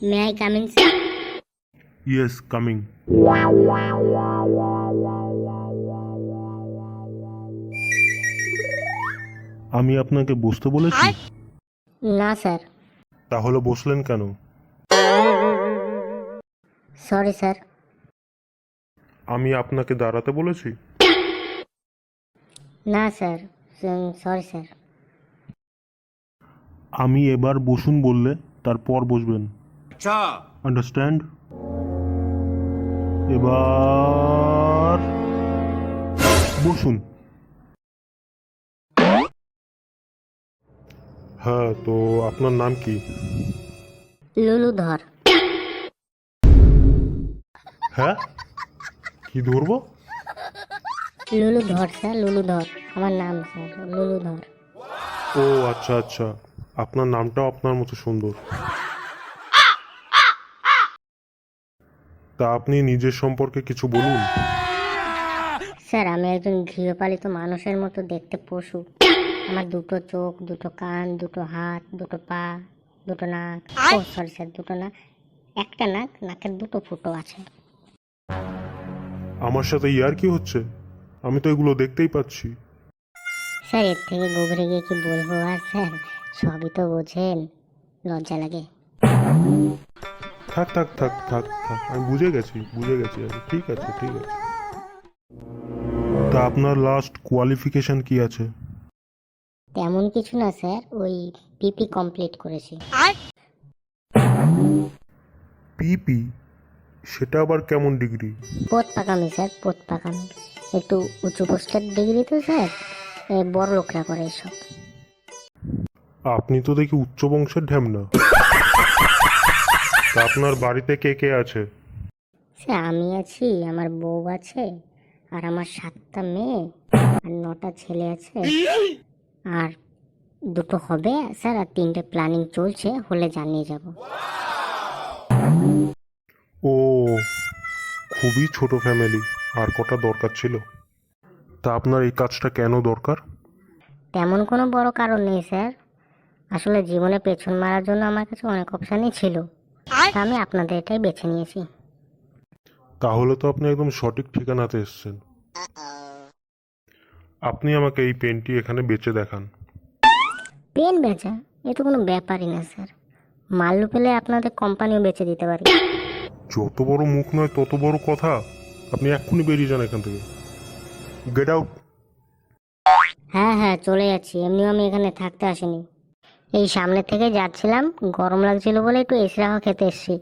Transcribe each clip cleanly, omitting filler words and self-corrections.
May I come in, sir? Yes, coming. আমি আপনাকে বসতে বলেছি? না স্যার। তাহলে বসলেন কেন? Sorry sir. আমি আপনাকে দাঁড়াতে বলেছি? না স্যার, সরি স্যার। আমি এবার বসুন বললে তারপর বসবেন। আচ্ছা, আন্ডারস্ট্যান্ড? এবার বসুন। হ্যাঁ, তো আপনার নাম কি? লুলুধর। হ্যাঁ, কি ধরবো? লুলুধর স্যার, লুলুধর আমার নাম স্যার, লুলুধর। ও আচ্ছা আচ্ছা, আপনার নামটাও আপনার মতো সুন্দর। তা আপনি নিজের সম্পর্কে কিছু বলুন। স্যার আমি একজন গৃহপালিত মানুষের মতো দেখতে পশু। আমার দুটো চোখ, দুটো কান, দুটো হাত, দুটো পা, দুটো নাক। ও সরি স্যার, দুটো না, একটা নাক, নাকের দুটো ফুটো আছে। আমার সাথে ইয়ার কি হচ্ছে? আমি তো এগুলো দেখতেই পাচ্ছি। স্যার এর থেকে গভীরে গিয়ে কি বলবো আর স্যার, সবই তো বোঝেন, লজ্জা লাগে। থাক থাক থাক থাক থাক, আমি বুঝে গেছি আমি। ঠিক আছে ঠিক আছে। তা আপনার লাস্ট কোয়ালিফিকেশন কি আছে? তেমন কিছু না স্যার, ওই পিপি কমপ্লিট করেছি। পিপি? সেটা আবার কেমন ডিগ্রি? পোত পাকামি স্যার, পোত পাকামি। একটু উঁচু পোস্টের ডিগ্রি তো স্যার, বড় লোকরা করে এসব। আপনি তো দেখি উচ্চ বংশের ঢ্যামনা। তা আপনার বাড়িতে কে কে আছে? স্যার আমি আছি, আমার বউ আছে, আর আমার 7টা মেয়ে আর 9টা ছেলে আছে, আর দুটো হবে স্যার, আর 3টে প্ল্যানিং চলছে, হলে জানিয়ে যাব। ও, খুবই ছোট ফ্যামিলি। আর কটা দরকার ছিল? তা আপনার এই কাজটা কেন দরকার? তেমন কোনো বড় কারণ নেই স্যার, আসলে জীবনে পেছন মারার জন্য আমার কাছে অনেক অপশানই ছিল, তা আমি আপনাদের এটাই বেছে নিয়েছি। তাহলে তো আপনি একদম সঠিক ঠিকানাতে এসেছেন। আপনি আমাকে এই পেনটি এখানে বেচে দেখান। পেন বেচা? এ তো কোনো ব্যাপারই না স্যার, মাল্লু পেলে আপনাদের কোম্পানিও বেচে দিতে পারি। যত বড় মুখ নয় তত বড় কথা। আপনি এক্ষুনি বেরিয়ে যান এখান থেকে। Get out. হ্যাঁ হ্যাঁ চলে যাচ্ছি, এমনিও আমি এখানে থাকতে আসিনি, এই সামনে থেকে যাচ্ছিলাম, গরম লাগছিল বলে একটু এসি রাখা খেতে এসেছি,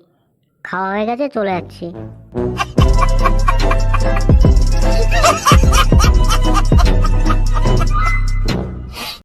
খাওয়া হয়ে গেছে, চলে যাচ্ছি।